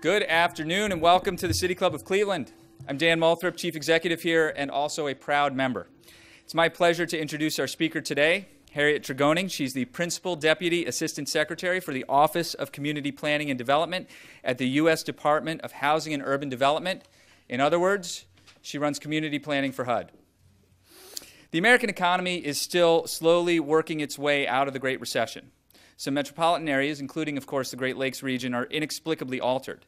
Good afternoon and welcome to the City Club of Cleveland. I'm Dan Moulthrop, Chief Executive here and also a proud member. It's my pleasure to introduce our speaker today, Harriet Tregoning. She's the Principal Deputy Assistant Secretary for the Office of Community Planning and Development at the U.S. Department of Housing and Urban Development. In other words, she runs community planning for HUD. The American economy is still slowly working its way out of the Great Recession. Some metropolitan areas, including, of course, the Great Lakes region, are inexplicably altered.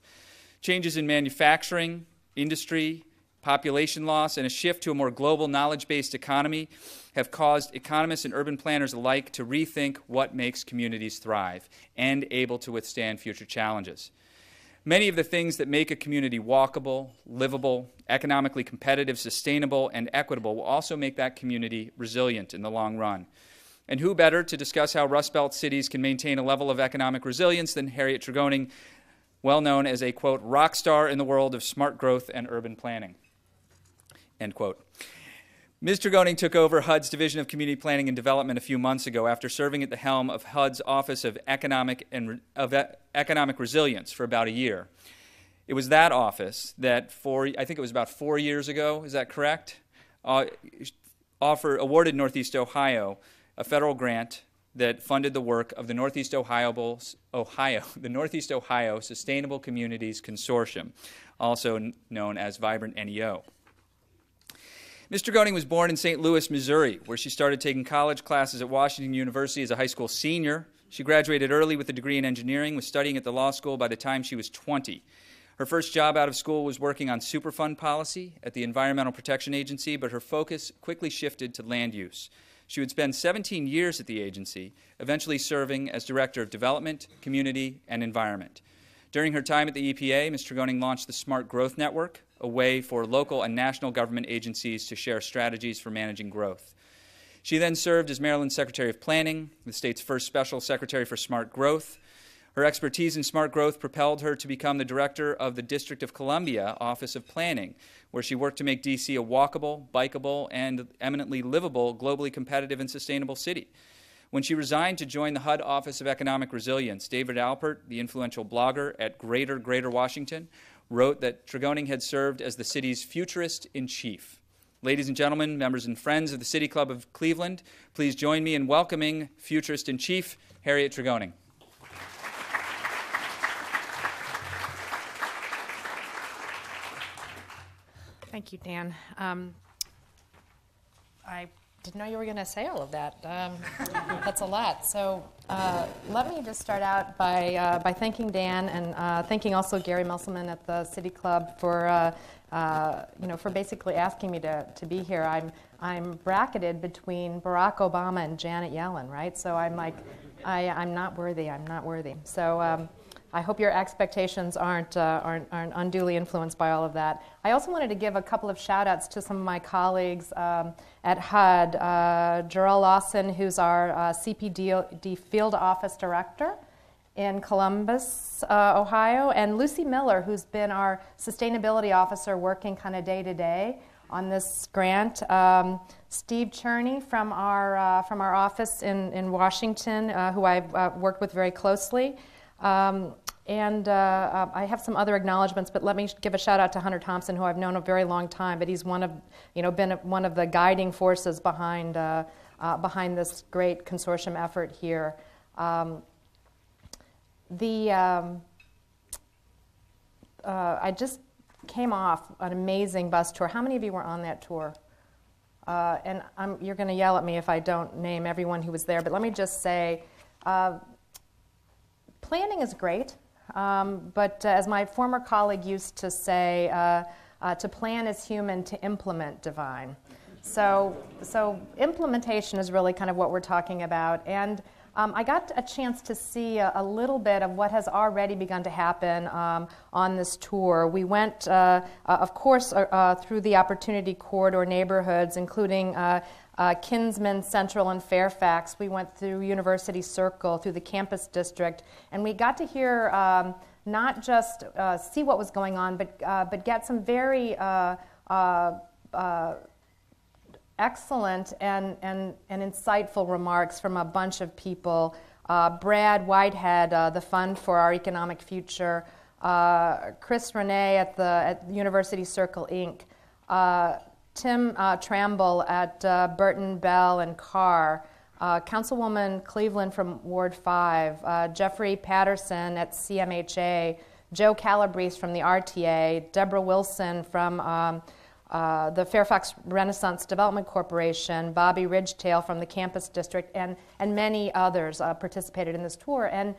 Changes in manufacturing, industry, population loss, and a shift to a more global knowledge-based economy have caused economists and urban planners alike to rethink what makes communities thrive and able to withstand future challenges. Many of the things that make a community walkable, livable, economically competitive, sustainable, and equitable will also make that community resilient in the long run. And who better to discuss how Rust Belt cities can maintain a level of economic resilience than Harriet Tregoning, well known as a, quote, rock star in the world of smart growth and urban planning, end quote. Ms. Tregoning took over HUD's Division of Community Planning and Development a few months ago after serving at the helm of HUD's Office of Economic Resilience for about a year. It was that office that I think it was about 4 years ago, is that correct? Awarded Northeast Ohio a federal grant that funded the work of the Northeast Ohio Sustainable Communities Consortium, also known as Vibrant NEO. Ms. Tregoning was born in St. Louis, Missouri, where she started taking college classes at Washington University as a high school senior. She graduated early with a degree in engineering, was studying at the law school by the time she was 20. Her first job out of school was working on Superfund policy at the Environmental Protection Agency, but her focus quickly shifted to land use. She would spend 17 years at the agency, eventually serving as Director of Development, Community, and Environment. During her time at the EPA, Ms. Tregoning launched the Smart Growth Network, a way for local and national government agencies to share strategies for managing growth. She then served as Maryland's Secretary of Planning, the state's first Special Secretary for Smart Growth. Her expertise in smart growth propelled her to become the director of the District of Columbia Office of Planning, where she worked to make D.C. a walkable, bikeable, and eminently livable, globally competitive and sustainable city. When she resigned to join the HUD Office of Economic Resilience, David Alpert, the influential blogger at Greater Washington, wrote that Tregoning had served as the city's futurist-in-chief. Ladies and gentlemen, members and friends of the City Club of Cleveland, please join me in welcoming futurist-in-chief Harriet Tregoning. Thank you, Dan. I didn't know you were going to say all of that. That's a lot. So let me just start out by thanking Dan and thanking also Gary Musselman at the City Club for for basically asking me to be here. I'm bracketed between Barack Obama and Janet Yellen, right? So I'm like, I'm not worthy. I'm not worthy. So. I hope your expectations aren't unduly influenced by all of that. I also wanted to give a couple of shout-outs to some of my colleagues at HUD. Jarrell Lawson, who's our CPD Field Office Director in Columbus, Ohio, and Lucy Miller, who's been our Sustainability Officer working kind of day-to-day on this grant. Steve Cherney from our office in Washington, who I've worked with very closely. I have some other acknowledgments, but let me give a shout out to Hunter Thompson, who I've known a very long time, but he's been one of the guiding forces behind this great consortium effort here. I just came off an amazing bus tour. How many of you were on that tour? And you're going to yell at me if I don't name everyone who was there, but let me just say, planning is great, but as my former colleague used to say, to plan is human, to implement divine. So implementation is really kind of what we're talking about. And I got a chance to see a little bit of what has already begun to happen on this tour. We went, of course, through the Opportunity Corridor neighborhoods, including Kinsman, Central, and Fairfax. We went through University Circle, through the campus district, and we got to hear not just see what was going on, but get some very excellent and insightful remarks from a bunch of people. Brad Whitehead, the Fund for Our Economic Future, Chris Renee at University Circle, Inc., Tim Tramble at Burton, Bell, and Carr, Councilwoman Cleveland from Ward 5, Jeffrey Patterson at CMHA, Joe Calabrese from the RTA, Deborah Wilson from the Fairfax Renaissance Development Corporation, Bobby Ridgetail from the Campus District, and many others participated in this tour. And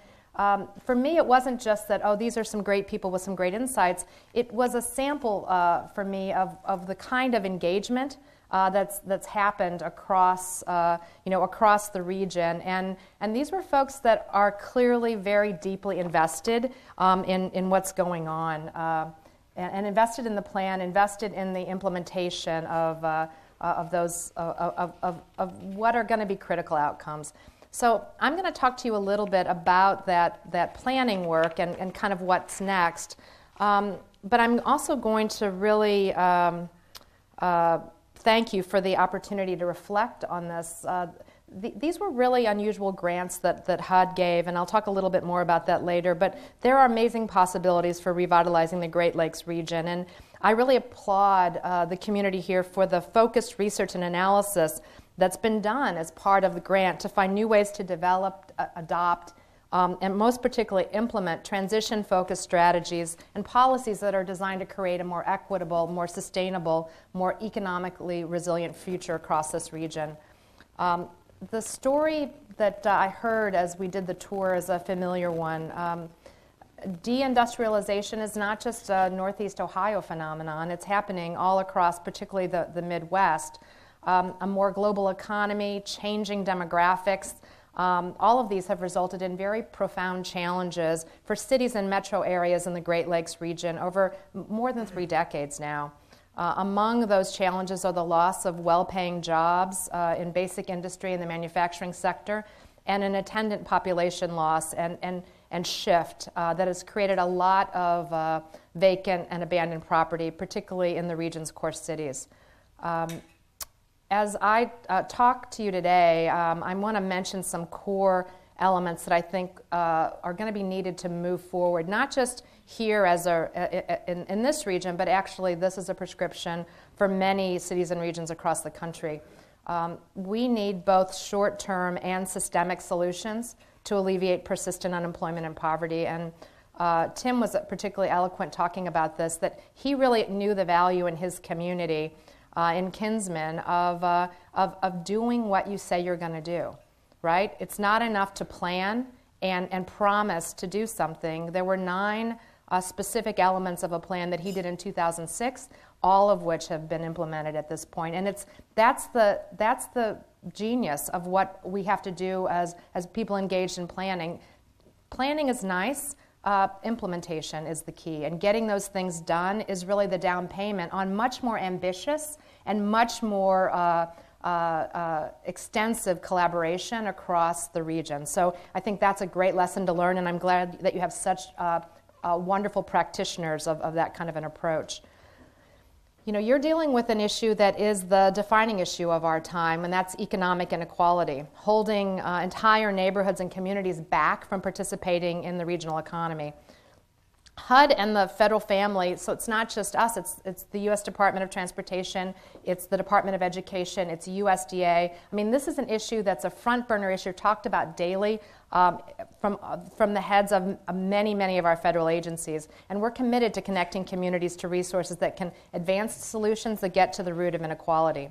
for me, it wasn't just that, oh, these are some great people with some great insights. It was a sample for me of the kind of engagement that's happened across across the region, and these were folks that are clearly very deeply invested in what's going on, and invested in the plan, invested in the implementation of what are going to be critical outcomes. So I'm going to talk to you a little bit about that planning work and kind of what's next. But I'm also going to really thank you for the opportunity to reflect on this. These were really unusual grants that HUD gave, and I'll talk a little bit more about that later, but there are amazing possibilities for revitalizing the Great Lakes region, and I really applaud the community here for the focused research and analysis that's been done as part of the grant to find new ways to develop, adopt, and most particularly implement transition-focused strategies and policies that are designed to create a more equitable, more sustainable, more economically resilient future across this region. The story that I heard as we did the tour is a familiar one. Deindustrialization is not just a Northeast Ohio phenomenon. It's happening all across, particularly the Midwest. A more global economy, changing demographics, all of these have resulted in very profound challenges for cities and metro areas in the Great Lakes region over more than 3 decades now. Among those challenges are the loss of well-paying jobs in basic industry and the manufacturing sector, and an attendant population loss and shift that has created a lot of vacant and abandoned property, particularly in the region's core cities. As I talk to you today, I want to mention some core elements that I think are going to be needed to move forward, not just here as in this region, but actually this is a prescription for many cities and regions across the country. We need both short-term and systemic solutions to alleviate persistent unemployment and poverty. And Tim was particularly eloquent talking about this, that he really knew the value in his community in Kinsman of doing what you say you're going to do, right? It's not enough to plan and promise to do something. There were 9 specific elements of a plan that he did in 2006, all of which have been implemented at this point. And that's the genius of what we have to do as people engaged in planning. Planning is nice. Implementation is the key, and getting those things done is really the down payment on much more ambitious and much more extensive collaboration across the region. So I think that's a great lesson to learn, and I'm glad that you have such wonderful practitioners of that kind of an approach. You know, you're dealing with an issue that is the defining issue of our time, and that's economic inequality, holding entire neighborhoods and communities back from participating in the regional economy. HUD and the federal family, so it's not just us, it's the U.S. Department of Transportation, it's the Department of Education, it's USDA. I mean, this is an issue that's a front burner issue talked about daily from the heads of many of our federal agencies. And we're committed to connecting communities to resources that can advance solutions that get to the root of inequality.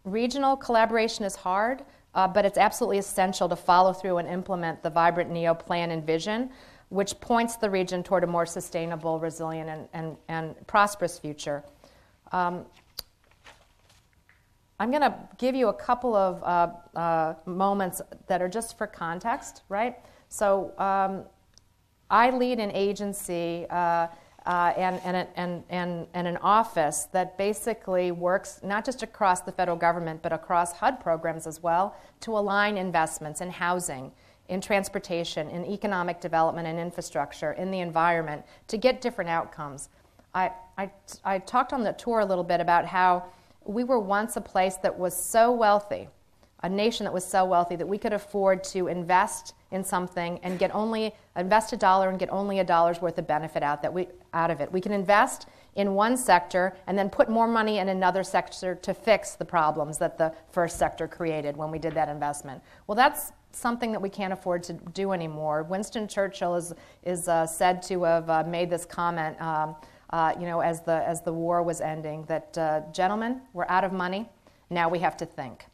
Regional collaboration is hard, but it's absolutely essential to follow through and implement the Vibrant NEO plan and vision, which points the region toward a more sustainable, resilient, and prosperous future. I'm going to give you a couple of moments that are just for context, right? So I lead an agency and an office that basically works not just across the federal government, but across HUD programs as well, to align investments in housing, in transportation, in economic development and infrastructure, in the environment, to get different outcomes. I talked on the tour a little bit about how we were once a place that was so wealthy a nation that was so wealthy that we could afford to invest in something and invest $1 and get only $1's worth of benefit out of it. We can invest in one sector and then put more money in another sector to fix the problems that the first sector created when we did that investment. Well, that's something that we can't afford to do anymore. Winston Churchill is said to have made this comment, as the war was ending, that gentlemen, we're out of money. Now we have to think.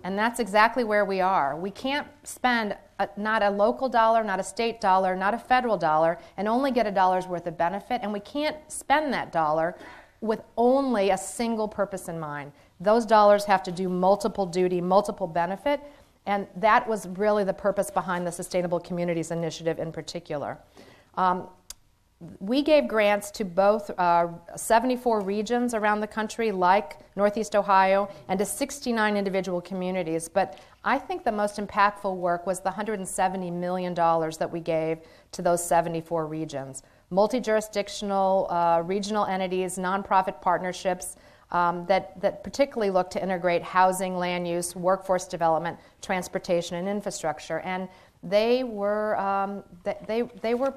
And that's exactly where we are. We can't spend not a local dollar, not a state dollar, not a federal dollar, and only get $1's worth of benefit, and we can't spend that dollar with only a single purpose in mind. Those dollars have to do multiple duty, multiple benefit, and that was really the purpose behind the Sustainable Communities Initiative in particular. We gave grants to both 74 regions around the country, like Northeast Ohio, and to 69 individual communities. But I think the most impactful work was the $170 million that we gave to those 74 regions. Multi-jurisdictional regional entities, nonprofit partnerships that particularly look to integrate housing, land use, workforce development, transportation, and infrastructure. And they were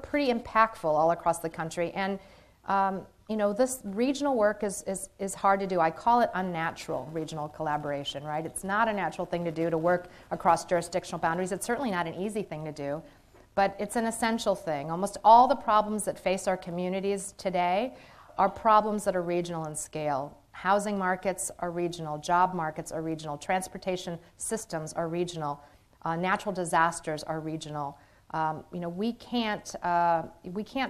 pretty impactful all across the country, and this regional work is hard to do. I call it unnatural regional collaboration, right? It's not a natural thing to do to work across jurisdictional boundaries. It's certainly not an easy thing to do, but it's an essential thing. Almost all the problems that face our communities today are problems that are regional in scale. Housing markets are regional, job markets are regional, transportation systems are regional. Natural disasters are regional. We can't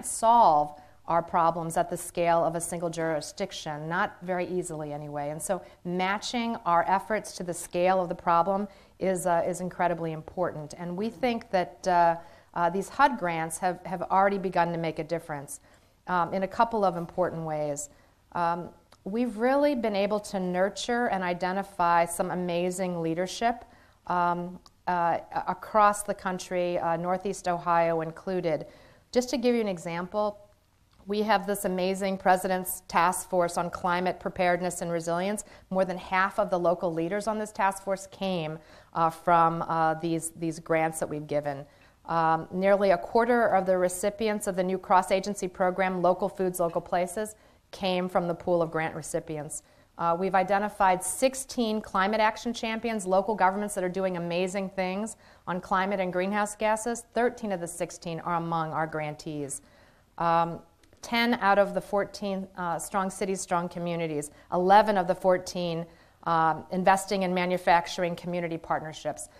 solve our problems at the scale of a single jurisdiction, not very easily anyway. And so matching our efforts to the scale of the problem is incredibly important. And we think that these HUD grants have already begun to make a difference in a couple of important ways. We've really been able to nurture and identify some amazing leadership across the country, Northeast Ohio included. Just to give you an example, we have this amazing President's Task Force on Climate Preparedness and Resilience. More than half of the local leaders on this task force came from these grants that we've given. Nearly a quarter of the recipients of the new cross-agency program, Local Foods, Local Places, came from the pool of grant recipients. We've identified 16 climate action champions, local governments that are doing amazing things on climate and greenhouse gases. 13 of the 16 are among our grantees. 10 out of the 14 Strong Cities, Strong Communities. 11 of the 14 investing in manufacturing community partnerships.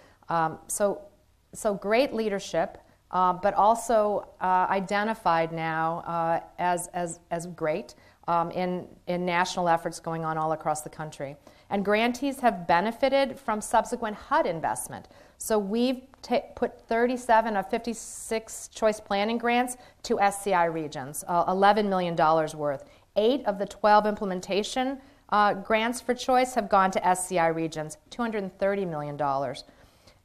So great leadership, but also identified now as great. In national efforts going on all across the country. And grantees have benefited from subsequent HUD investment. So we've put 37 of 56 choice planning grants to SCI regions, $11 million worth. 8 of the 12 implementation grants for choice have gone to SCI regions, $230 million.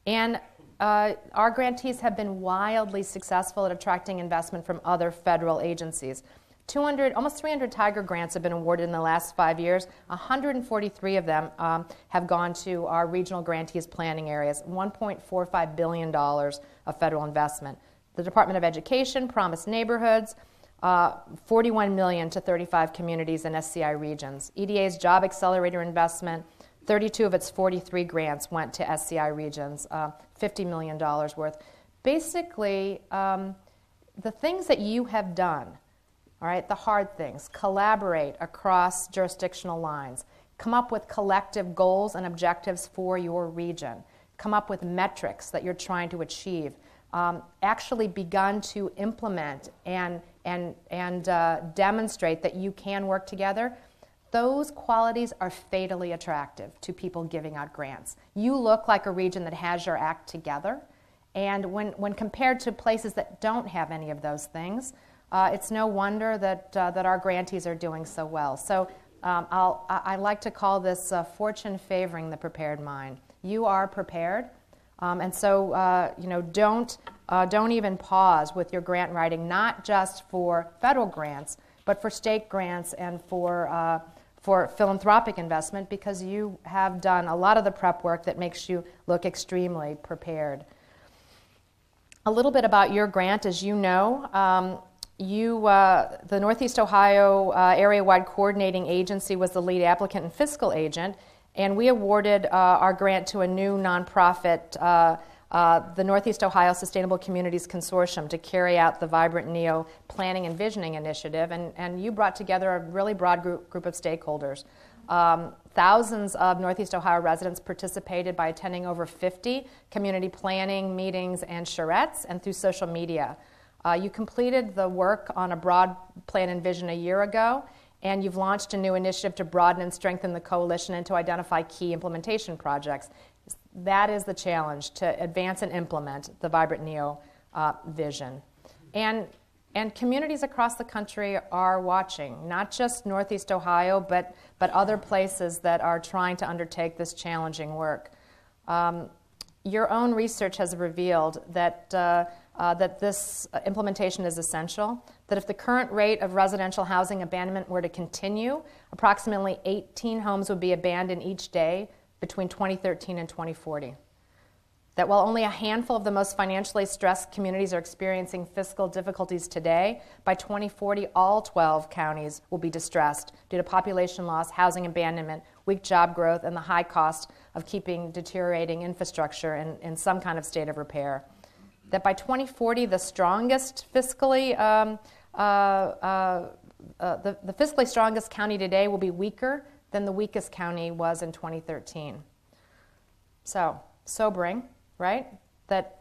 And our grantees have been wildly successful at attracting investment from other federal agencies. Almost 300 Tiger grants have been awarded in the last 5 years. 143 of them have gone to our regional grantees planning areas, $1.45 billion of federal investment. The Department of Education promised neighborhoods, $41 million to 35 communities in SCI regions. EDA's Job Accelerator investment, 32 of its 43 grants went to SCI regions, $50 million worth. Basically, the things that you have done, all right, the hard things, collaborate across jurisdictional lines, come up with collective goals and objectives for your region, come up with metrics that you're trying to achieve, actually begun to implement and demonstrate that you can work together. Those qualities are fatally attractive to people giving out grants. You look like a region that has your act together, and when compared to places that don't have any of those things, it's no wonder that our grantees are doing so well. So I like to call this fortune favoring the prepared mind. You are prepared, and so don't even pause with your grant writing, not just for federal grants, but for state grants and for for philanthropic investment because you have done a lot of the prep work that makes you look extremely prepared. A little bit about your grant. As you know, the Northeast Ohio Area-Wide Coordinating Agency was the lead applicant and fiscal agent, and we awarded our grant to a new nonprofit, the Northeast Ohio Sustainable Communities Consortium, to carry out the Vibrant NEO Planning and Visioning Initiative, and you brought together a really broad group of stakeholders. Thousands of Northeast Ohio residents participated by attending over 50 community planning meetings and charrettes and through social media. You completed the work on a broad plan and vision a year ago, and you've launched a new initiative to broaden and strengthen the coalition and to identify key implementation projects. That is the challenge, to advance and implement the Vibrant NEO vision. And communities across the country are watching, not just Northeast Ohio, but other places that are trying to undertake this challenging work. Your own research has revealed that this implementation is essential, that if the current rate of residential housing abandonment were to continue, approximately 18 homes would be abandoned each day between 2013 and 2040. That while only a handful of the most financially stressed communities are experiencing fiscal difficulties today, by 2040 all 12 counties will be distressed due to population loss, housing abandonment, weak job growth, and the high cost of keeping deteriorating infrastructure in some kind of state of repair. That by 2040 the strongest fiscally, the fiscally strongest county today will be weaker than the weakest county was in 2013. So, sobering, right? That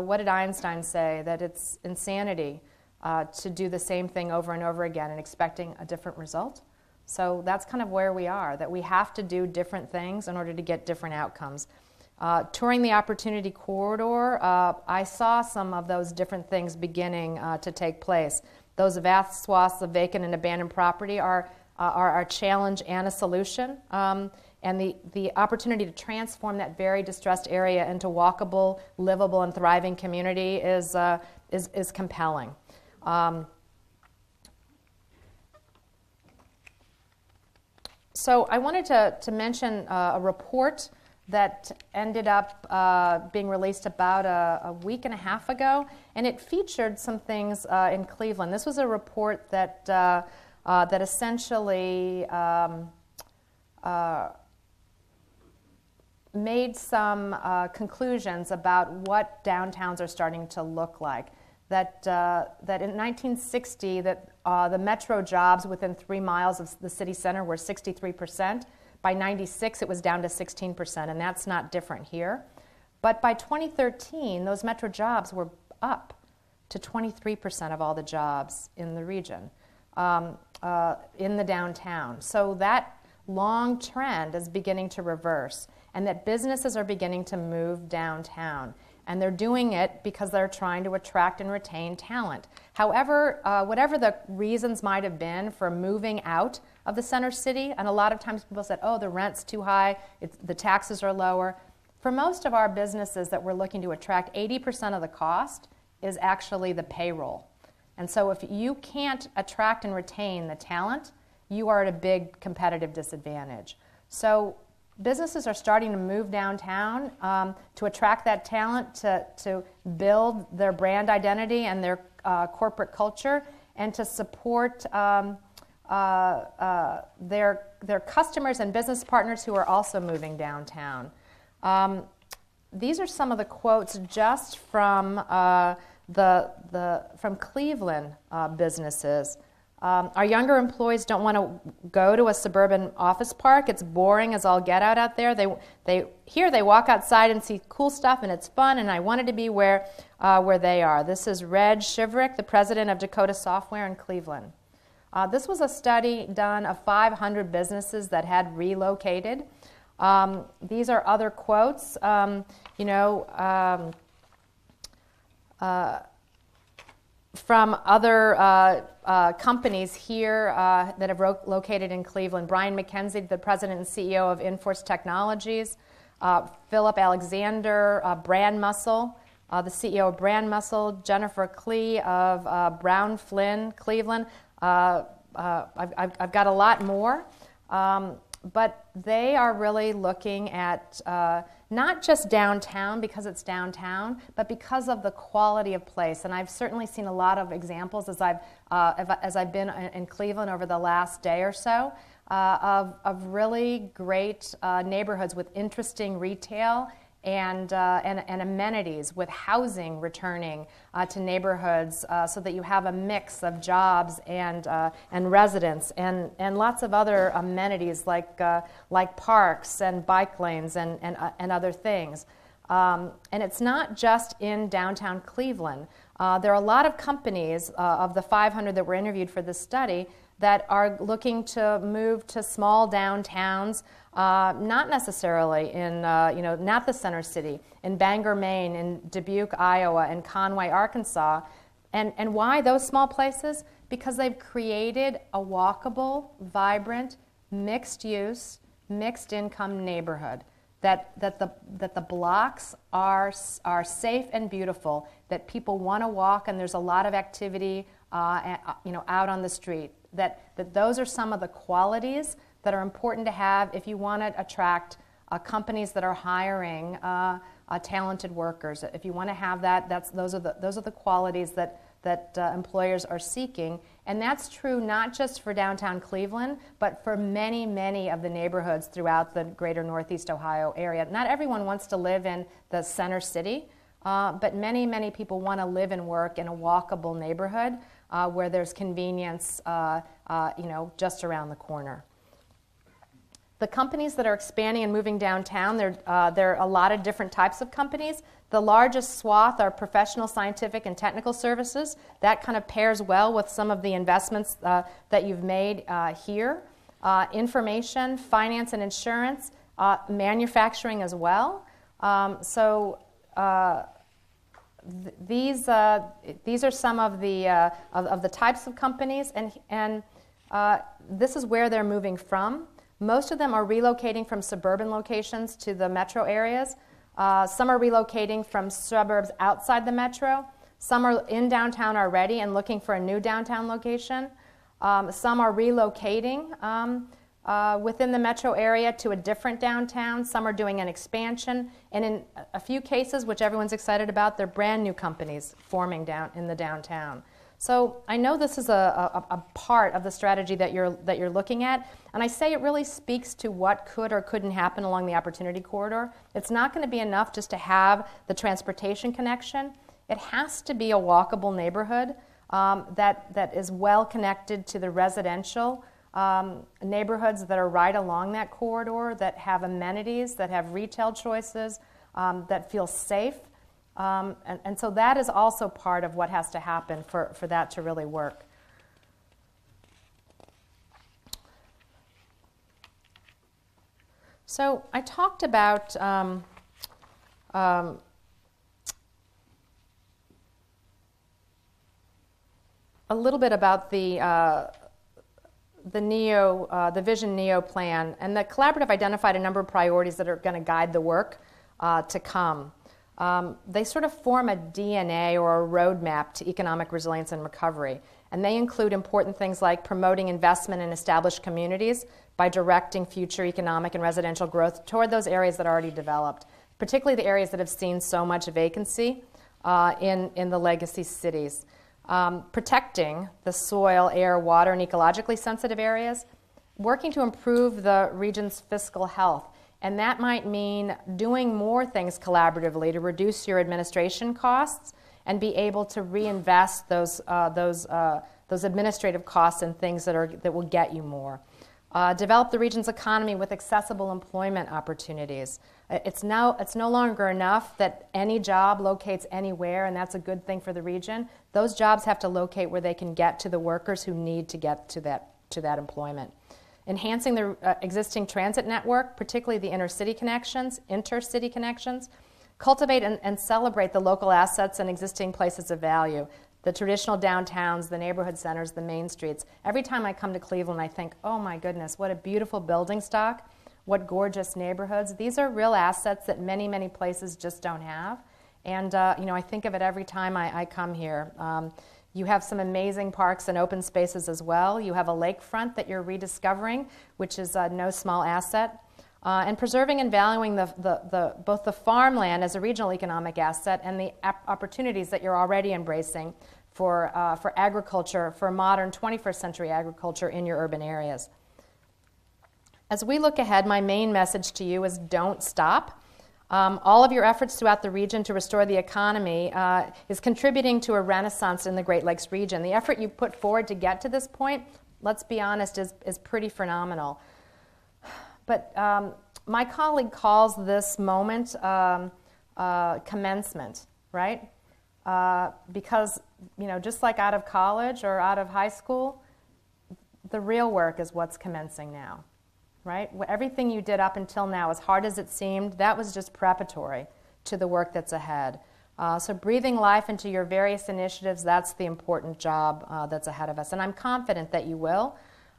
what did Einstein say? That it's insanity to do the same thing over and over again and expecting a different result. So that's kind of where we are, that we have to do different things in order to get different outcomes. Touring the Opportunity Corridor, I saw some of those different things beginning to take place. Those vast swaths of vacant and abandoned property are a challenge and a solution. And the opportunity to transform that very distressed area into walkable, livable, and thriving community is compelling. So I wanted to mention a report that ended up being released about a week and a half ago, and it featured some things in Cleveland. This was a report that that essentially made some conclusions about what downtowns are starting to look like. That in 1960, the metro jobs within 3 miles of the city center were 63%. By 96, it was down to 16%, and that's not different here. But by 2013, those metro jobs were up to 23% of all the jobs in the region, in the downtown. So that long trend is beginning to reverse, and that businesses are beginning to move downtown. And they're doing it because they're trying to attract and retain talent. However, whatever the reasons might have been for moving out of the center city, and a lot of times people said, oh, the rent's too high, the taxes are lower. For most of our businesses that we're looking to attract, 80% of the cost is actually the payroll. And so if you can't attract and retain the talent, you are at a big competitive disadvantage. So businesses are starting to move downtown to attract that talent, to build their brand identity and their corporate culture, and to support their customers and business partners who are also moving downtown. These are some of the quotes just from from Cleveland businesses. Our younger employees don't want to go to a suburban office park. It's boring as all get out there. They walk outside and see cool stuff, and it's fun, and I wanted to be where they are. This is Reg Shiverick, the president of Dakota Software in Cleveland. This was a study done of 500 businesses that had relocated. These are other quotes. From other companies here that have located in Cleveland. Brian McKenzie, the president and CEO of Inforce Technologies. Philip Alexander, Brand Muscle, the CEO of Brand Muscle. Jennifer Klee of Brown Flynn, Cleveland. I've got a lot more. But they are really looking at not just downtown because it's downtown, but because of the quality of place. And I've certainly seen a lot of examples as I've been in Cleveland over the last day or so of really great neighborhoods with interesting retail and amenities, with housing returning to neighborhoods, so that you have a mix of jobs and residents and lots of other amenities like parks and bike lanes and other things. And it's not just in downtown Cleveland. There are a lot of companies of the 500 that were interviewed for this study that are looking to move to small downtowns, not necessarily in, not the center city, in Bangor, Maine, in Dubuque, Iowa, and Conway, Arkansas. And why those small places? Because they've created a walkable, vibrant, mixed-use, mixed-income neighborhood. That the blocks are safe and beautiful, that people want to walk, and there's a lot of activity out on the street. That those are some of the qualities that are important to have if you want to attract companies that are hiring talented workers. If you want to have that, those are the qualities that employers are seeking. And that's true not just for downtown Cleveland, but for many, many of the neighborhoods throughout the greater Northeast Ohio area. Not everyone wants to live in the center city, but many, many people want to live and work in a walkable neighborhood where there's convenience just around the corner. The companies that are expanding and moving downtown, there are a lot of different types of companies. The largest swath are professional, scientific, and technical services. That kind of pairs well with some of the investments that you've made here. Information, finance, and insurance, manufacturing as well. These are some of the types of companies, and this is where they're moving from. Most of them are relocating from suburban locations to the metro areas. Some are relocating from suburbs outside the metro. Some are in downtown already and looking for a new downtown location. Some are relocating within the metro area to a different downtown. Some are doing an expansion. And in a few cases, which everyone's excited about, they're brand new companies forming down in the downtown. So I know this is a part of the strategy that you're looking at, and I say it really speaks to what could or couldn't happen along the Opportunity Corridor. It's not going to be enough just to have the transportation connection. It has to be a walkable neighborhood that is well connected to the residential neighborhoods that are right along that corridor, that have amenities, that have retail choices, that feel safe. And so that is also part of what has to happen for that to really work. So I talked about a little bit about the Vision NEO plan, and the collaborative identified a number of priorities that are going to guide the work to come. They sort of form a DNA or a roadmap to economic resilience and recovery. And they include important things like promoting investment in established communities by directing future economic and residential growth toward those areas that are already developed, particularly the areas that have seen so much vacancy in the legacy cities. Protecting the soil, air, water, and ecologically sensitive areas, working to improve the region's fiscal health. And that might mean doing more things collaboratively to reduce your administration costs and be able to reinvest those administrative costs in things that will get you more. Develop the region's economy with accessible employment opportunities. It's no longer enough that any job locates anywhere, and that's a good thing for the region. Those jobs have to locate where they can get to the workers who need to get to that employment. Enhancing the existing transit network, particularly the intercity connections. Cultivate and celebrate the local assets and existing places of value, the traditional downtowns, the neighborhood centers, the main streets. Every time I come to Cleveland, I think, oh my goodness, what a beautiful building stock, what gorgeous neighborhoods. These are real assets that many, many places just don't have. And I think of it every time I come here. You have some amazing parks and open spaces as well. You have a lakefront that you're rediscovering, which is no small asset. And preserving and valuing both the farmland as a regional economic asset and the opportunities that you're already embracing for agriculture, for modern 21st century agriculture in your urban areas. As we look ahead, my main message to you is don't stop. All of your efforts throughout the region to restore the economy is contributing to a renaissance in the Great Lakes region. The effort you put forward to get to this point, let's be honest, is pretty phenomenal. But my colleague calls this moment commencement, right? Because, just like out of college or out of high school, the real work is what's commencing now, right? Everything you did up until now, as hard as it seemed, that was just preparatory to the work that's ahead. So breathing life into your various initiatives, that's the important job that's ahead of us. And I'm confident that you will.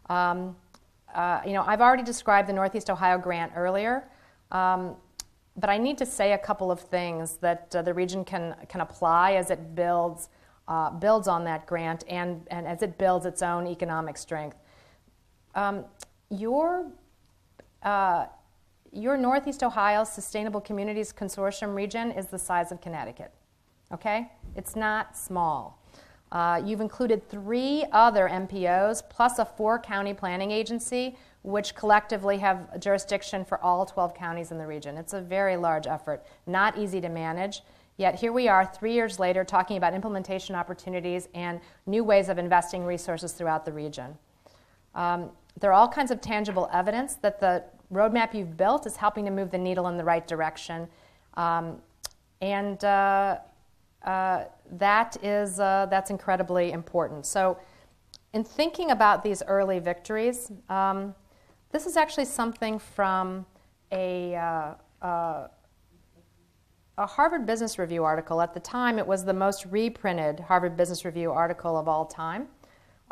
I've already described the Northeast Ohio grant earlier, but I need to say a couple of things that the region can apply as it builds on that grant and as it builds its own economic strength. Your Northeast Ohio Sustainable Communities Consortium region is the size of Connecticut, okay? It's not small. You've included 3 other MPOs plus a 4-county planning agency, which collectively have jurisdiction for all 12 counties in the region. It's a very large effort, not easy to manage. Yet here we are 3 years later talking about implementation opportunities and new ways of investing resources throughout the region. There are all kinds of tangible evidence that the roadmap you've built is helping to move the needle in the right direction. That's incredibly important. So in thinking about these early victories, this is actually something from a Harvard Business Review article. At the time, it was the most reprinted Harvard Business Review article of all time.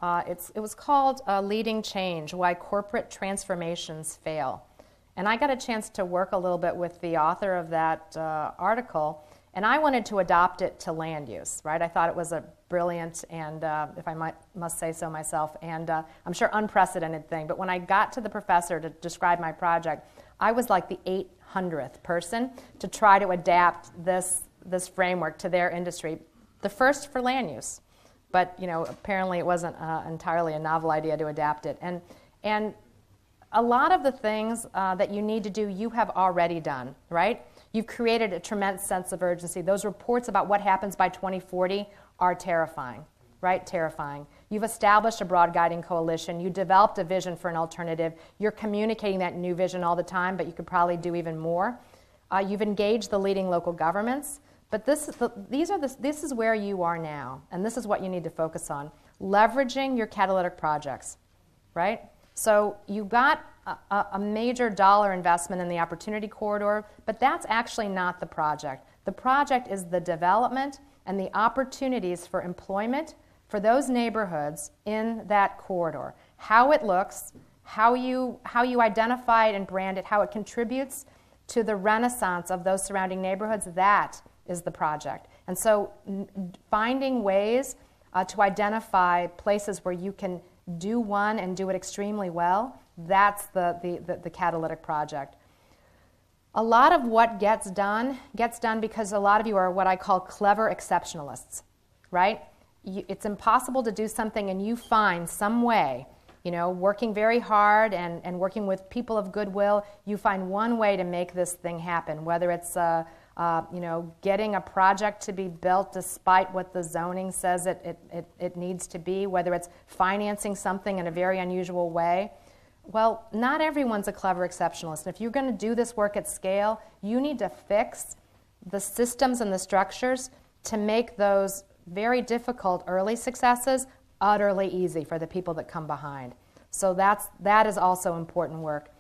It was called Leading Change, Why Corporate Transformations Fail. And I got a chance to work a little bit with the author of that article, and I wanted to adopt it to land use, right? I thought it was a brilliant and, if I must say so myself, and I'm sure unprecedented thing. But when I got to the professor to describe my project, I was like the 800th person to try to adapt this framework to their industry, the first for land use. But apparently it wasn't entirely a novel idea to adapt it. And a lot of the things that you need to do, you have already done, right? You've created a tremendous sense of urgency. Those reports about what happens by 2040 are terrifying, right? Terrifying. You've established a broad guiding coalition. You developed a vision for an alternative. You're communicating that new vision all the time, but you could probably do even more. You've engaged the leading local governments. But this is where you are now, and this is what you need to focus on. Leveraging your catalytic projects, right? So you got a major dollar investment in the Opportunity Corridor, but that's actually not the project. The project is the development and the opportunities for employment for those neighborhoods in that corridor. How it looks, how you identify it and brand it, how it contributes to the renaissance of those surrounding neighborhoods, that is the project. And so finding ways to identify places where you can do one and do it extremely well, that's the catalytic project. A lot of what gets done because a lot of you are what I call clever exceptionalists, right? It's impossible to do something and you find some way, working very hard and working with people of goodwill, you find one way to make this thing happen, whether it's getting a project to be built despite what the zoning says it needs to be, whether it's financing something in a very unusual way. Well, not everyone's a clever exceptionalist. And if you're going to do this work at scale, you need to fix the systems and the structures to make those very difficult early successes utterly easy for the people that come behind. So that is also important work.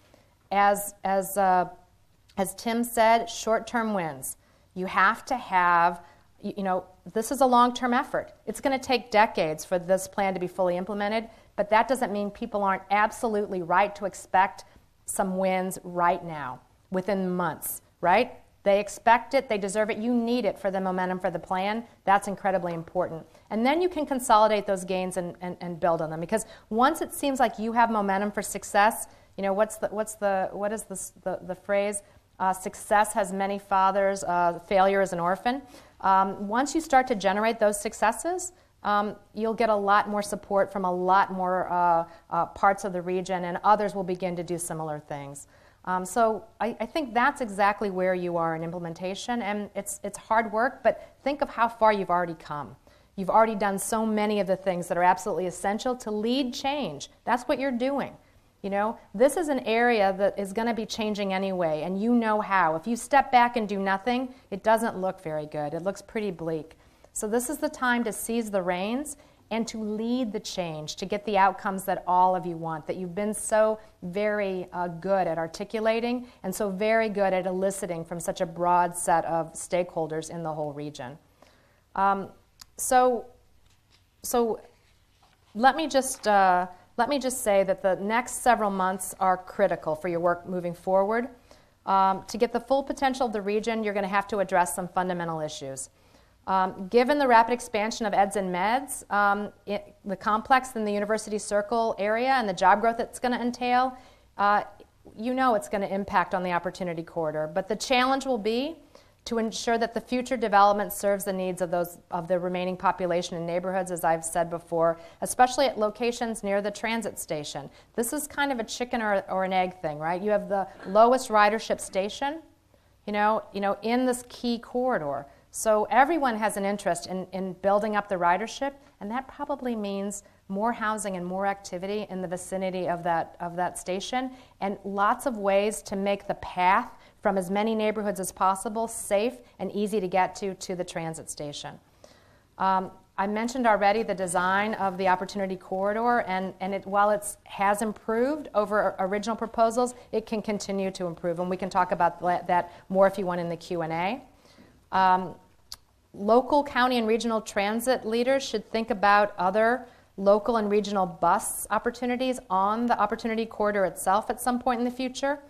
As Tim said, short-term wins. You have to have, this is a long-term effort. It's going to take decades for this plan to be fully implemented, but that doesn't mean people aren't absolutely right to expect some wins right now, within months, right? They expect it, they deserve it, you need it for the momentum for the plan. That's incredibly important. And then you can consolidate those gains and build on them. Because once it seems like you have momentum for success, you know, what is the phrase? Success has many fathers, failure is an orphan. Once you start to generate those successes, you'll get a lot more support from a lot more parts of the region, and others will begin to do similar things. So I think that's exactly where you are in implementation, and it's hard work, but think of how far you've already come. You've already done so many of the things that are absolutely essential to lead change. That's what you're doing. You know, this is an area that is going to be changing anyway, and you know how. If you step back and do nothing, it doesn't look very good. It looks pretty bleak. So this is the time to seize the reins and to lead the change, to get the outcomes that all of you want, that you've been so very good at articulating and so very good at eliciting from such a broad set of stakeholders in the whole region. So let me just say that the next several months are critical for your work moving forward. To get the full potential of the region, you're going to have to address some fundamental issues. Given the rapid expansion of eds and meds, the complex in the University Circle area and the job growth it's going to entail, you know it's going to impact on the Opportunity Corridor. But the challenge will be to ensure that the future development serves the needs of the remaining population in neighborhoods, as I've said before, especially at locations near the transit station. This is kind of a chicken or an egg thing, right? You have the lowest ridership station, you know, in this key corridor. So everyone has an interest in building up the ridership, and that probably means more housing and more activity in the vicinity of that station, and lots of ways to make the path from as many neighborhoods as possible safe and easy to get to the transit station. I mentioned already the design of the Opportunity Corridor, and while it has improved over original proposals, it can continue to improve, and we can talk about that more if you want in the Q&A. Local, county, and regional transit leaders should think about other local and regional bus opportunities on the Opportunity Corridor itself at some point in the future.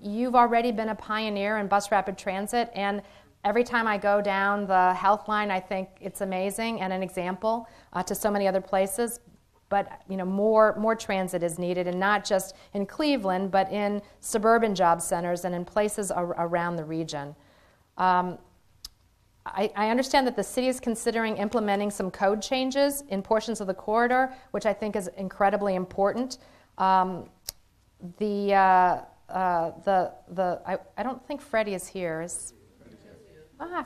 You've already been a pioneer in bus rapid transit, and every time I go down the Health Line, I think it's amazing and an example to so many other places. But you know, more transit is needed, and not just in Cleveland, but in suburban job centers and in places around the region. I understand that the city is considering implementing some code changes in portions of the corridor, which I think is incredibly important. I don't think Freddie is here.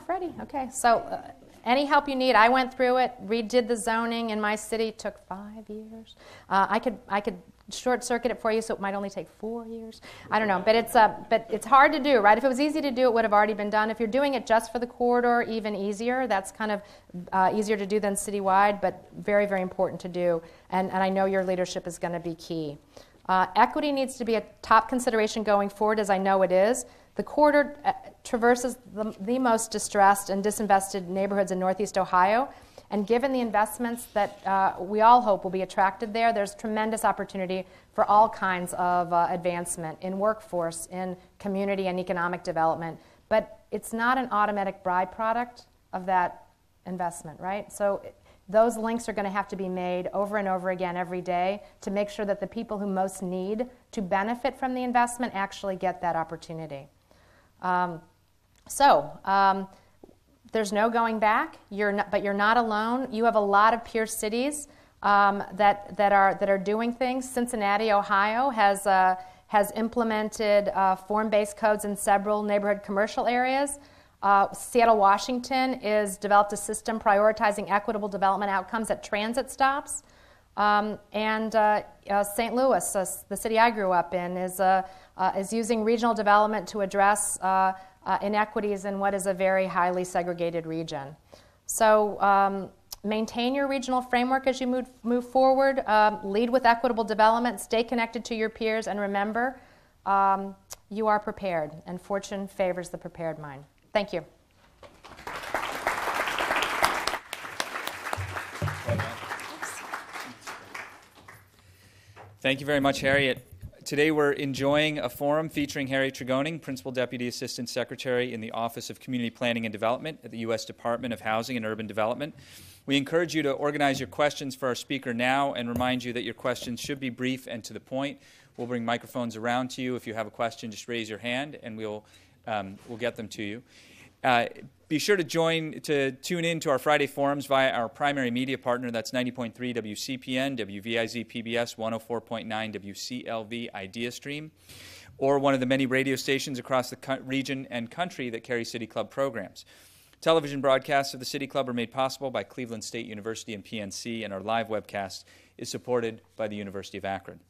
Freddie. Okay. So any help you need, I went through it, redid the zoning in my city. Took 5 years. I could short circuit it for you, so it might only take 4 years. I don't know, but it's hard to do, right? If it was easy to do, it would have already been done. If you're doing it just for the corridor, even easier. That's kind of easier to do than citywide, but very, very important to do. And I know your leadership is going to be key. Equity needs to be a top consideration going forward, as I know it is. The corridor traverses the most distressed and disinvested neighborhoods in Northeast Ohio. And given the investments that we all hope will be attracted there, there's tremendous opportunity for all kinds of advancement in workforce, in community and economic development. But it's not an automatic byproduct of that investment, right? So those links are going to have to be made over and over again every day to make sure that the people who most need to benefit from the investment actually get that opportunity. There's no going back, but you're not alone. You have a lot of peer cities that are doing things. Cincinnati, Ohio has implemented form-based codes in several neighborhood commercial areas. Seattle, Washington has developed a system prioritizing equitable development outcomes at transit stops. And St. Louis, the city I grew up in, is using regional development to address inequities in what is a very highly segregated region. So maintain your regional framework as you move forward. Lead with equitable development. Stay connected to your peers. And remember, you are prepared, and fortune favors the prepared mind. Thank you. Thank you very much, Harriet. Today we're enjoying a forum featuring Harriet Tregoning, Principal Deputy Assistant Secretary in the Office of Community Planning and Development at the U.S. Department of Housing and Urban Development. We encourage you to organize your questions for our speaker now and remind you that your questions should be brief and to the point. We'll bring microphones around to you. If you have a question, just raise your hand and we'll get them to you. Be sure to tune in to our Friday forums via our primary media partner. That's 90.3 WCPN, WVIZ PBS, 104.9 WCLV Idea Stream, or one of the many radio stations across the region and country that carry City Club programs. Television broadcasts of the City Club are made possible by Cleveland State University and PNC, and our live webcast is supported by the University of Akron.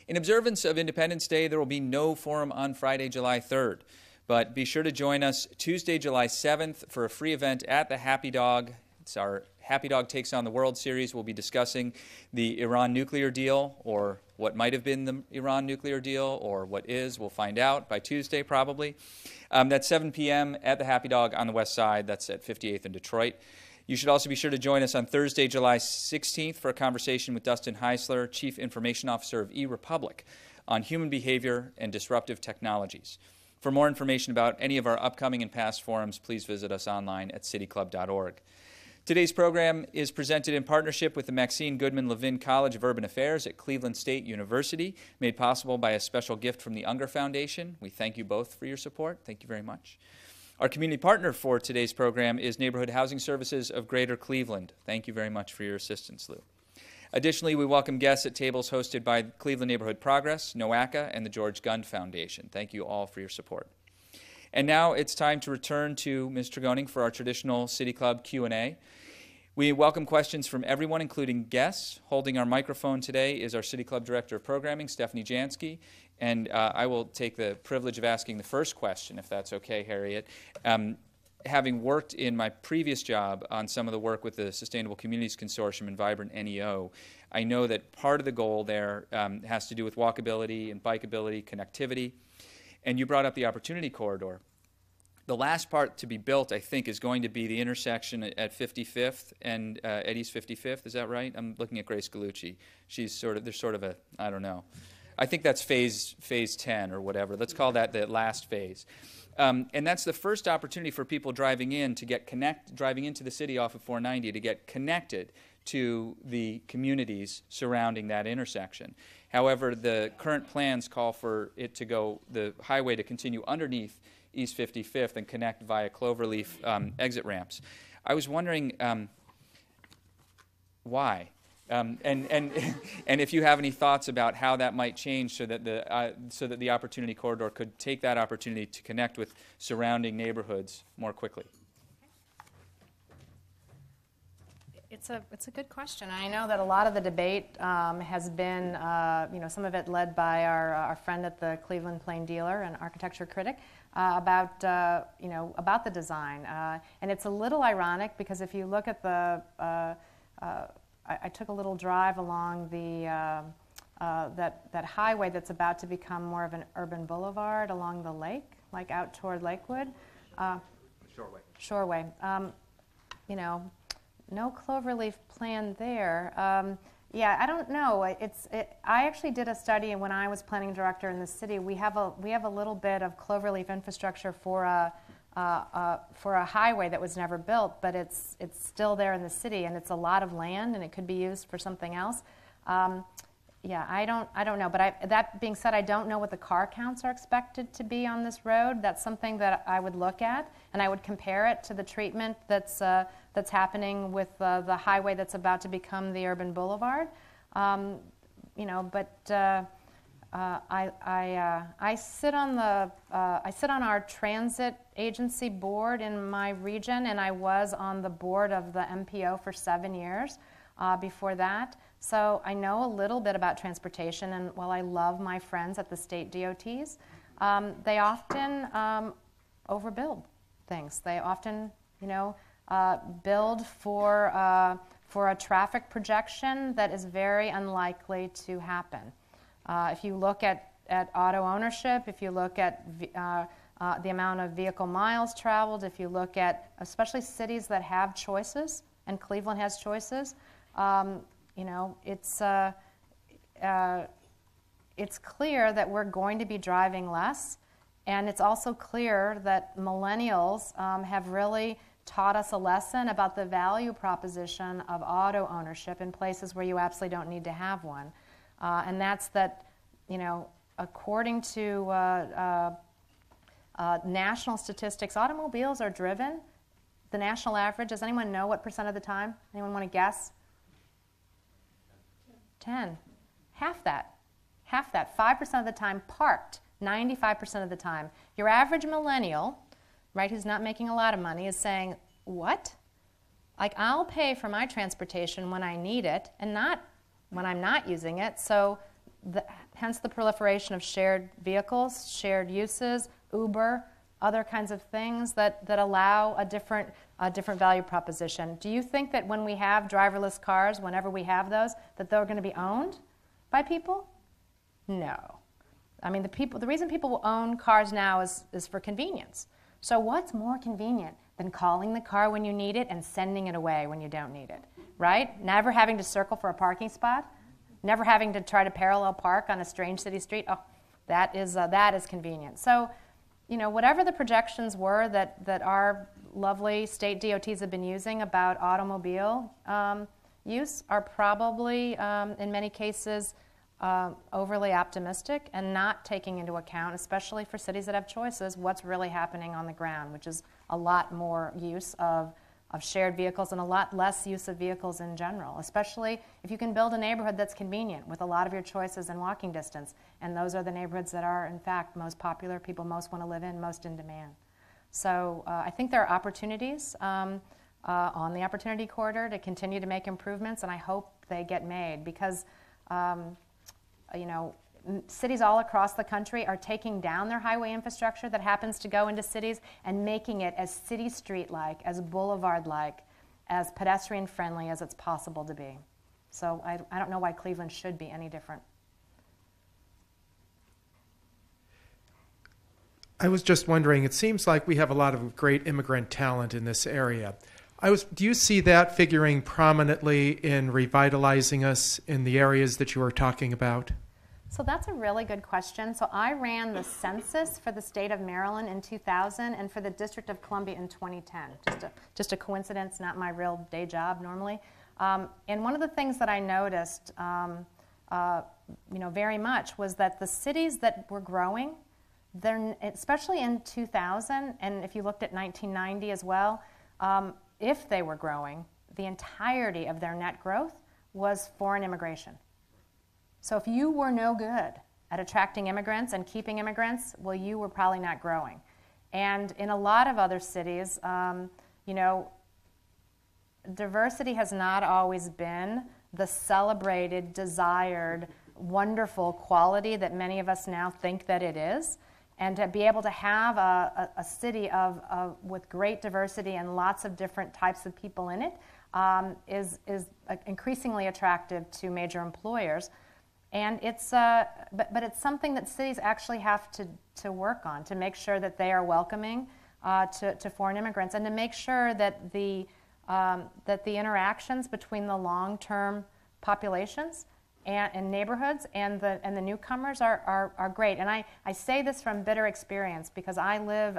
In observance of Independence Day, there will be no forum on Friday, July 3rd. But be sure to join us Tuesday, July 7th for a free event at the Happy Dog. It's our Happy Dog Takes on the World series. We'll be discussing the Iran nuclear deal, or what might have been the Iran nuclear deal, or what is. We'll find out by Tuesday probably. That's 7 p.m. at the Happy Dog on the west side. That's at 58th in Detroit. You should also be sure to join us on Thursday, July 16th for a conversation with Dustin Heisler, Chief Information Officer of eRepublic, on human behavior and disruptive technologies. For more information about any of our upcoming and past forums, please visit us online at cityclub.org. Today's program is presented in partnership with the Maxine Goodman Levin College of Urban Affairs at Cleveland State University, made possible by a special gift from the Unger Foundation. We thank you both for your support. Thank you very much. Our community partner for today's program is Neighborhood Housing Services of Greater Cleveland. Thank you very much for your assistance, Lou. Additionally, we welcome guests at tables hosted by Cleveland Neighborhood Progress, NOACA, and the George Gund Foundation. Thank you all for your support. And now it's time to return to Ms. Tregoning for our traditional City Club Q&A. We welcome questions from everyone, including guests. Holding our microphone today is our City Club Director of Programming, Stephanie Jansky, and I will take the privilege of asking the first question, if that's okay, Harriet. Having worked in my previous job on some of the work with the Sustainable Communities Consortium and Vibrant NEO, I know that part of the goal there has to do with walkability and bikeability, connectivity. And you brought up the Opportunity Corridor. The last part to be built, I think, is going to be the intersection at 55th and at East 55th. Is that right? I'm looking at Grace Gallucci. There's sort of a, I don't know. I think that's phase 10 or whatever. Let's call that the last phase. And that's the first opportunity for people driving into the city off of 490 to get connected to the communities surrounding that intersection. However, the current plans call for the highway to continue underneath East 55th and connect via Cloverleaf exit ramps. I was wondering why. And if you have any thoughts about how that might change so that the Opportunity Corridor could take that opportunity to connect with surrounding neighborhoods more quickly. It's a good question. I know that a lot of the debate has been, some of it led by our friend at the Cleveland Plain Dealer, an architecture critic, about the design. And it's a little ironic because if you look at I took a little drive along that highway that's about to become more of an urban boulevard along the lake, like out toward Lakewood. Shoreway. No cloverleaf plan there. I don't know. I actually did a study, and when I was planning director in the city, we have a little bit of cloverleaf infrastructure for a highway that was never built, but it's still there in the city, and it's a lot of land, and it could be used for something else. I don't know. But that being said, I don't know what the car counts are expected to be on this road. That's something that I would look at, and I would compare it to the treatment that's happening with the highway that's about to become the urban boulevard. I sit on our transit agency board in my region, and I was on the board of the MPO for 7 years before that. So I know a little bit about transportation, and while I love my friends at the state DOTs, they often overbuild things. They often, build for a traffic projection that is very unlikely to happen. If you look at auto ownership, if you look at the amount of vehicle miles traveled, if you look at especially cities that have choices, and Cleveland has choices, it's clear that we're going to be driving less, and it's also clear that millennials have really taught us a lesson about the value proposition of auto ownership in places where you absolutely don't need to have one. And that's that, according to national statistics, automobiles are driven. The national average, does anyone know what percent of the time? Anyone want to guess? 10. Half that. 5% of the time parked, 95% of the time. Your average millennial, right, who's not making a lot of money, is saying, what? Like, I'll pay for my transportation when I need it and not when I'm not using it. So hence the proliferation of shared vehicles, shared uses, Uber, other kinds of things that allow a different value proposition. Do you think that when we have driverless cars, whenever we have those, that they're going to be owned by people? No. I mean, the reason people will own cars now is for convenience. So what's more convenient than calling the car when you need it and sending it away when you don't need it, right? Never having to circle for a parking spot, never having to try to parallel park on a strange city street. Oh, that is convenient. So, whatever the projections were that our lovely state DOTs have been using about automobile use are probably, in many cases, overly optimistic and not taking into account, especially for cities that have choices, what's really happening on the ground, which is a lot more use of shared vehicles and a lot less use of vehicles in general, especially if you can build a neighborhood that's convenient with a lot of your choices in walking distance. And those are the neighborhoods that are, in fact, most popular, people most want to live in, most in demand. So I think there are opportunities on the Opportunity Corridor to continue to make improvements, and I hope they get made because cities all across the country are taking down their highway infrastructure that happens to go into cities and making it as city street-like, as boulevard-like, as pedestrian-friendly as it's possible to be. So I don't know why Cleveland should be any different. I was just wondering, it seems like we have a lot of great immigrant talent in this area. Do you see that figuring prominently in revitalizing us in the areas that you were talking about? So that's a really good question. So I ran the census for the state of Maryland in 2000 and for the District of Columbia in 2010. Just a coincidence, not my real day job normally. And one of the things that I noticed, very much was that the cities that were growing, especially in 2000, and if you looked at 1990 as well, if they were growing, the entirety of their net growth was foreign immigration. So if you were no good at attracting immigrants and keeping immigrants, well, you were probably not growing. And in a lot of other cities, diversity has not always been the celebrated, desired, wonderful quality that many of us now think that it is. And to be able to have a city with great diversity and lots of different types of people in it is increasingly attractive to major employers. And it's but it's something that cities actually have to work on to make sure that they are welcoming to foreign immigrants and to make sure that the interactions between the long-term populations and neighborhoods and the newcomers are great. And I say this from bitter experience because I live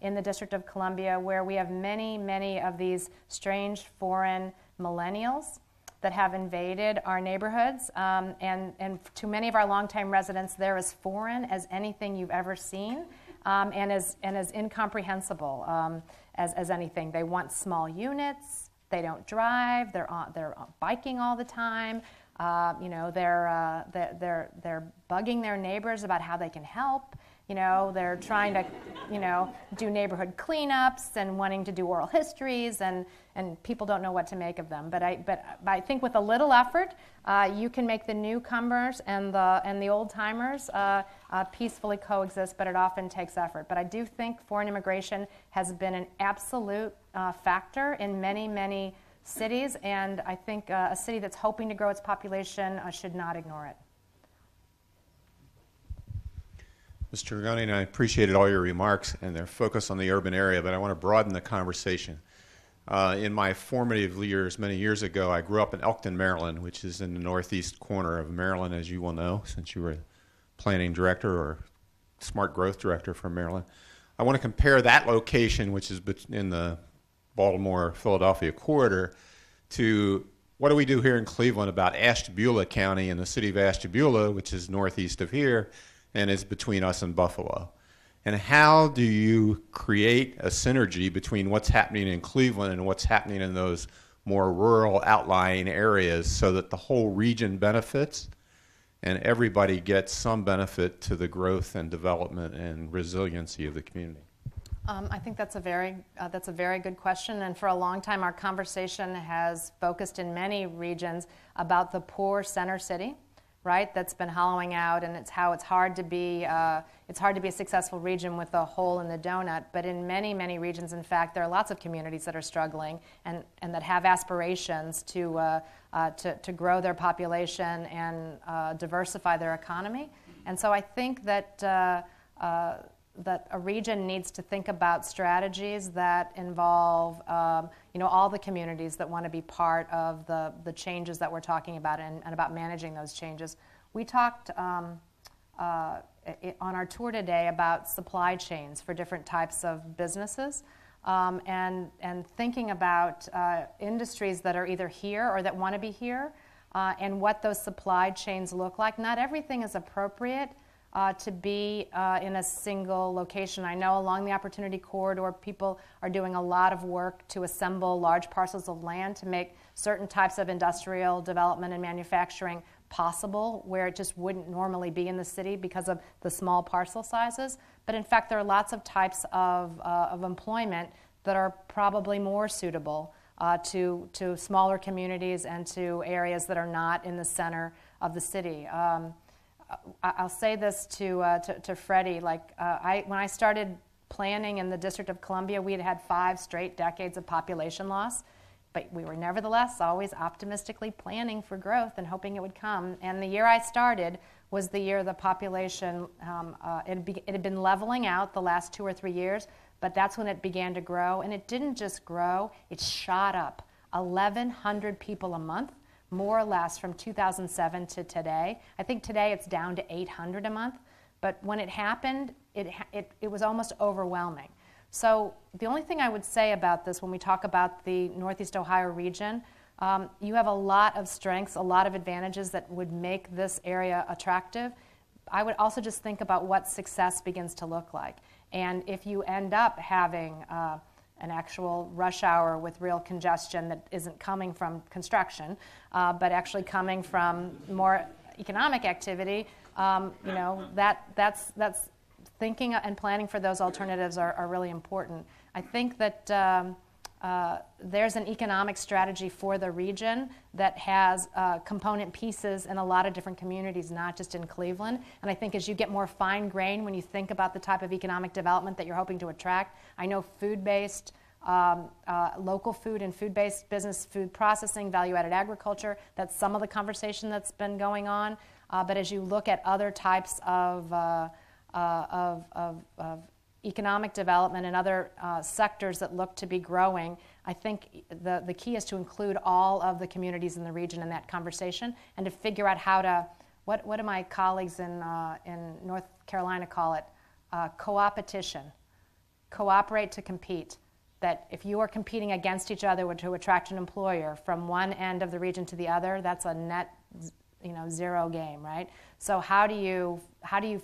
in the District of Columbia where we have many of these strange foreign millennials that have invaded our neighborhoods. And to many of our longtime residents, they're as foreign as anything you've ever seen and as incomprehensible as anything. They want small units. They don't drive. They're biking all the time. They're bugging their neighbors about how they can help. They're trying to, do neighborhood cleanups and wanting to do oral histories, and people don't know what to make of them. But I think with a little effort, you can make the newcomers and the old timers peacefully coexist. But it often takes effort. But I do think foreign immigration has been an absolute factor in many cities, and I think a city that's hoping to grow its population should not ignore it. Mr. Tregoning, I appreciated all your remarks and their focus on the urban area, but I want to broaden the conversation. In my formative years, many years ago, I grew up in Elkton, Maryland, which is in the northeast corner of Maryland, as you will know, since you were planning director or smart growth director from Maryland. I want to compare that location, which is in the Baltimore-Philadelphia corridor, to what do we do here in Cleveland about Ashtabula County and the city of Ashtabula, which is northeast of here and is between us and Buffalo. And how do you create a synergy between what's happening in Cleveland and what's happening in those more rural outlying areas so that the whole region benefits and everybody gets some benefit to the growth and development and resiliency of the community? I think that's a very good question, and for a long time our conversation has focused in many regions about the poor center city, right? That's been hollowing out, and it's hard to be a successful region with a hole in the donut. But in many regions, in fact, there are lots of communities that are struggling and that have aspirations to grow their population and diversify their economy. And so I think that that a region needs to think about strategies that involve all the communities that want to be part of the changes that we're talking about and about managing those changes. We talked on our tour today about supply chains for different types of businesses and thinking about industries that are either here or that want to be here and what those supply chains look like. Not everything is appropriate to be in a single location. I know along the Opportunity Corridor, people are doing a lot of work to assemble large parcels of land to make certain types of industrial development and manufacturing possible where it just wouldn't normally be in the city because of the small parcel sizes. But in fact, there are lots of types of employment that are probably more suitable to smaller communities and to areas that are not in the center of the city. I'll say this to Freddie. When I started planning in the District of Columbia, we had 5 straight decades of population loss, but we were nevertheless always optimistically planning for growth and hoping it would come. And the year I started was the year the population it had been leveling out the last 2 or 3 years, but that's when it began to grow. And it didn't just grow; it shot up 1,100 people a month. More or less from 2007 to today. I think today it's down to 800 a month, but when it happened, it was almost overwhelming. So the only thing I would say about this when we talk about the Northeast Ohio region, you have a lot of strengths, a lot of advantages that would make this area attractive. I would also just think about what success begins to look like. And if you end up having an actual rush hour with real congestion that isn't coming from construction, but actually coming from more economic activity, that's thinking and planning for those alternatives are really important. I think that there's an economic strategy for the region that has component pieces in a lot of different communities, not just in Cleveland. And I think as you get more fine-grained when you think about the type of economic development that you're hoping to attract, I know food-based, local food and food-based business, food processing, value-added agriculture, that's some of the conversation that's been going on. But as you look at other types of economic development and other sectors that look to be growing, I think the key is to include all of the communities in the region in that conversation and to figure out how to, what do my colleagues in North Carolina call it? Co-opetition. Cooperate to compete. That if you are competing against each other to attract an employer from one end of the region to the other, that's a net zero game, right? So how do you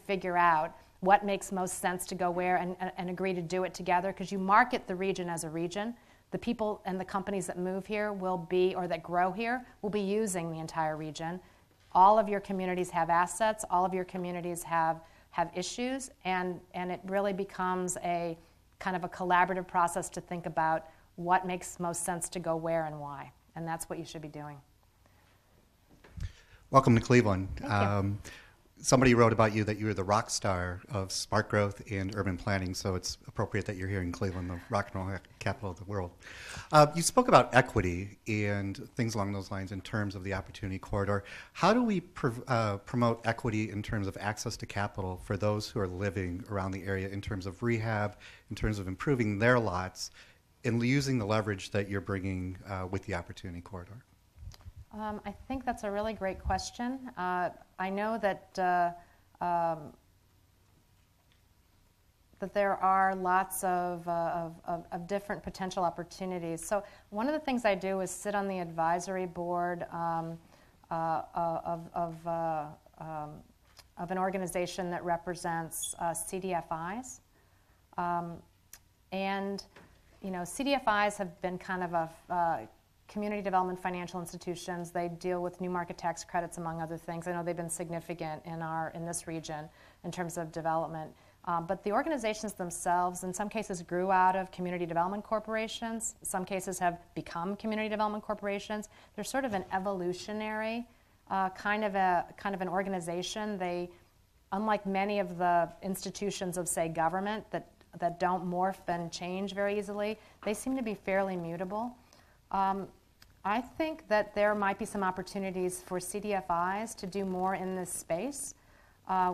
figure out what makes most sense to go where and agree to do it together? Because you market the region as a region. The people and the companies that move here will be, or that grow here, will be using the entire region. All of your communities have assets. All of your communities have issues, and it really becomes a kind of a collaborative process to think about what makes most sense to go where and why. And that's what you should be doing. Welcome to Cleveland. Thank you. Somebody wrote about you that you were the rock star of smart growth and urban planning, so it's appropriate that you're here in Cleveland, the rock and roll capital of the world. You spoke about equity and things along those lines in terms of the Opportunity Corridor. How do we promote equity in terms of access to capital for those who are living around the area in terms of rehab, in terms of improving their lots, and using the leverage that you're bringing with the Opportunity Corridor? I think that's a really great question. I know that that there are lots of different potential opportunities. So one of the things I do is sit on the advisory board of an organization that represents CDFIs. And, CDFIs have been kind of a community development financial institutions. They deal with new market tax credits, among other things. I know they've been significant in this region in terms of development. But the organizations themselves, in some cases, grew out of community development corporations. Some cases have become community development corporations. They're sort of an evolutionary kind of an organization. They, unlike many of the institutions of, say, government that don't morph and change very easily, they seem to be fairly mutable. I think that there might be some opportunities for CDFIs to do more in this space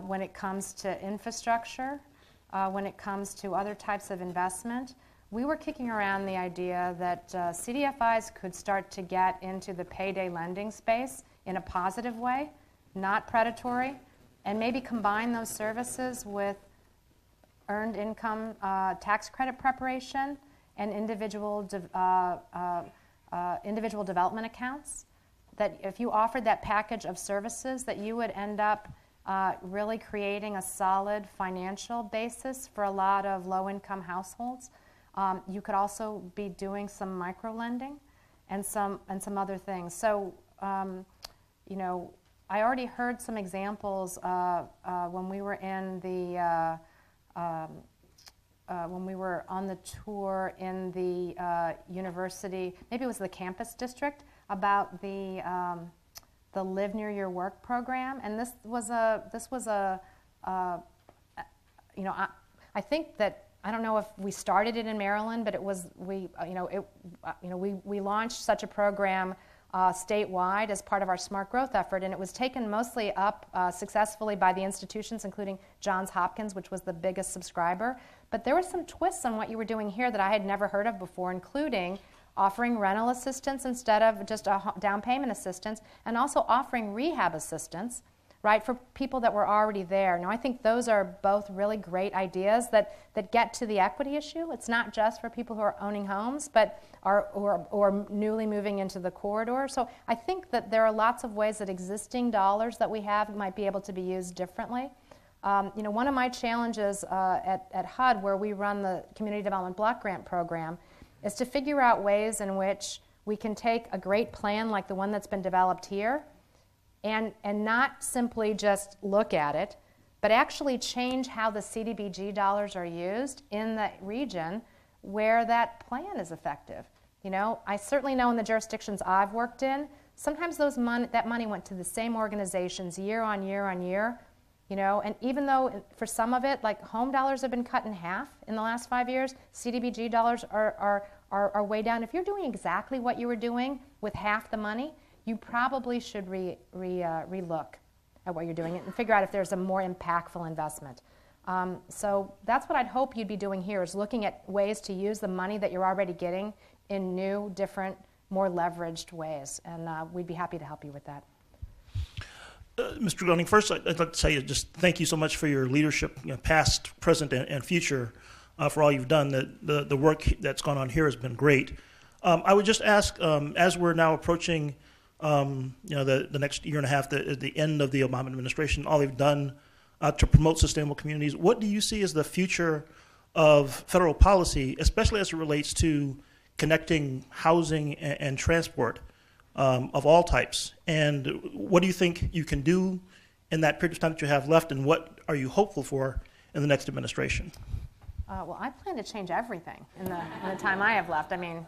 when it comes to infrastructure, when it comes to other types of investment. We were kicking around the idea that CDFIs could start to get into the payday lending space in a positive way, not predatory, and maybe combine those services with earned income tax credit preparation and individual development accounts. That if you offered that package of services, that you would end up really creating a solid financial basis for a lot of low-income households. You could also be doing some micro-lending and some other things. So, I already heard some examples when we were in the when we were on the tour in the university, maybe it was the campus district, about the Live Near Your Work program, and this was a I think that, I don't know if we started it in Maryland, but it was we launched such a program statewide as part of our smart growth effort, and it was taken mostly up successfully by the institutions, including Johns Hopkins, which was the biggest subscriber. But there were some twists on what you were doing here that I had never heard of before, including offering rental assistance instead of just a down payment assistance, and also offering rehab assistance, right, for people that were already there. Now, I think those are both really great ideas that get to the equity issue. It's not just for people who are owning homes, but or newly moving into the corridor. So I think that there are lots of ways that existing dollars that we have might be able to be used differently. One of my challenges at HUD, where we run the Community Development Block Grant Program, is to figure out ways in which we can take a great plan like the one that's been developed here and not simply just look at it, but actually change how the CDBG dollars are used in the region where that plan is effective. I certainly know in the jurisdictions I've worked in, sometimes that money went to the same organizations year on year on year, and even though for some of it, like home dollars have been cut in half in the last 5 years, CDBG dollars are way down. If you're doing exactly what you were doing with half the money, you probably should relook at what you're doing and figure out if there's a more impactful investment. So that's what I'd hope you'd be doing here, is looking at ways to use the money that you're already getting in new, different, more leveraged ways. And we'd be happy to help you with that. Mr. Tregoning, first I'd like to say just thank you so much for your leadership, past, present, and future, for all you've done. The work that's gone on here has been great. I would just ask, as we're now approaching the next year and a half, the end of the Obama administration, all they've done to promote sustainable communities, what do you see as the future of federal policy, especially as it relates to connecting housing and transport of all types? And what do you think you can do in that period of time that you have left, and what are you hopeful for in the next administration? Well, I plan to change everything in the time I have left. I mean,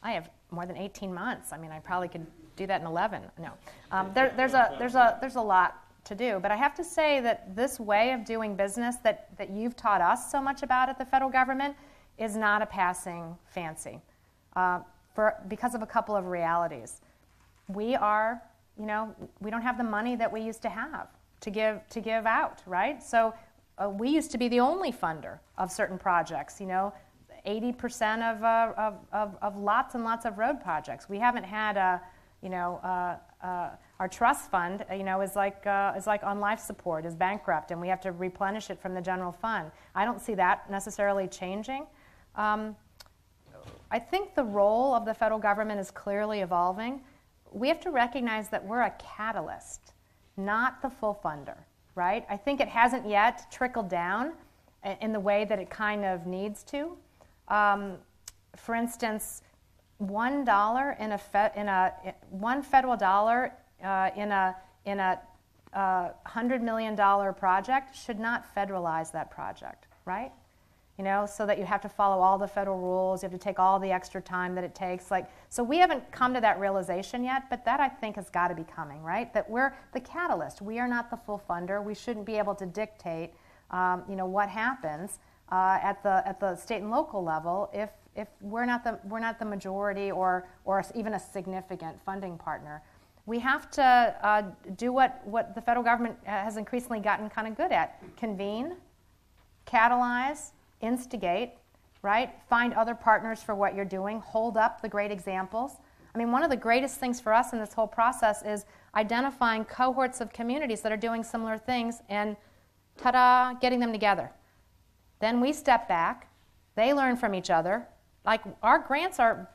I have more than 18 months. I mean, I probably could do that in 11. No, there's a lot to do. But I have to say that this way of doing business that you've taught us so much about at the federal government is not a passing fancy, because of a couple of realities. We are, we don't have the money that we used to have to give out, right? So we used to be the only funder of certain projects. 80% of lots and lots of road projects. We haven't had Our trust fund, is like on life support, is bankrupt, and we have to replenish it from the general fund. I don't see that necessarily changing. I think the role of the federal government is clearly evolving. We have to recognize that we're a catalyst, not the full funder, right? I think it hasn't yet trickled down in the way that it kind of needs to. For instance, $1 one federal dollar in a $100 million project should not federalize that project, right? So that you have to follow all the federal rules, you have to take all the extra time that it takes. So we haven't come to that realization yet, but that I think has got to be coming, right? That we're the catalyst. We are not the full funder. We shouldn't be able to dictate, what happens at the state and local level if we're not the majority or even a significant funding partner. We have to do what the federal government has increasingly gotten kind of good at: convene, catalyze, instigate, right? Find other partners for what you're doing. Hold up the great examples. I mean, one of the greatest things for us in this whole process is identifying cohorts of communities that are doing similar things and, ta-da, getting them together. Then we step back. They learn from each other. Like, our grants are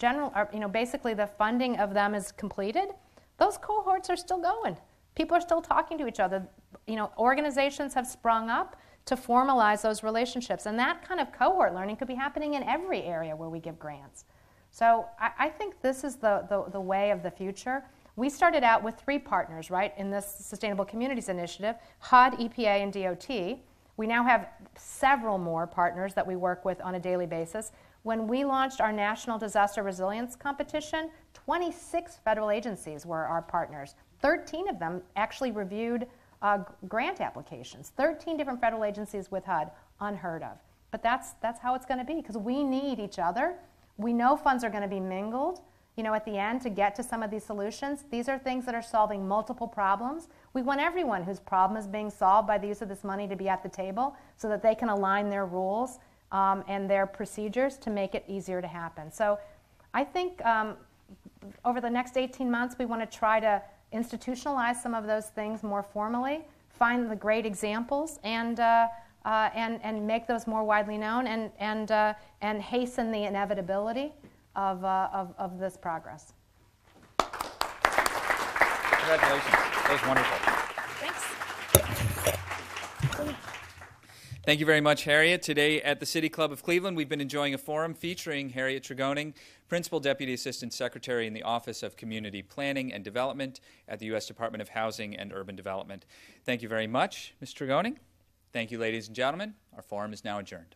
basically the funding of them is completed. Those cohorts are still going. People are still talking to each other. Organizations have sprung up to formalize those relationships. And that kind of cohort learning could be happening in every area where we give grants. So I think this is the way of the future. We started out with 3 partners, right, in this Sustainable Communities Initiative: HUD, EPA, and DOT. We now have several more partners that we work with on a daily basis. When we launched our National Disaster Resilience Competition, 26 federal agencies were our partners. 13 of them actually reviewed grant applications. 13 different federal agencies with HUD, unheard of. But that's how it's going to be, because we need each other. We know funds are going to be mingled, at the end to get to some of these solutions. These are things that are solving multiple problems. We want everyone whose problem is being solved by the use of this money to be at the table so that they can align their rules and their procedures to make it easier to happen. So I think over the next 18 months, we want to try to institutionalize some of those things more formally, find the great examples, and make those more widely known, and hasten the inevitability of this progress. Congratulations. That was wonderful. Thanks. Thank you very much, Harriet. Today at the City Club of Cleveland, we've been enjoying a forum featuring Harriet Tregoning, Principal Deputy Assistant Secretary in the Office of Community Planning and Development at the U.S. Department of Housing and Urban Development. Thank you very much, Ms. Tregoning. Thank you, ladies and gentlemen. Our forum is now adjourned.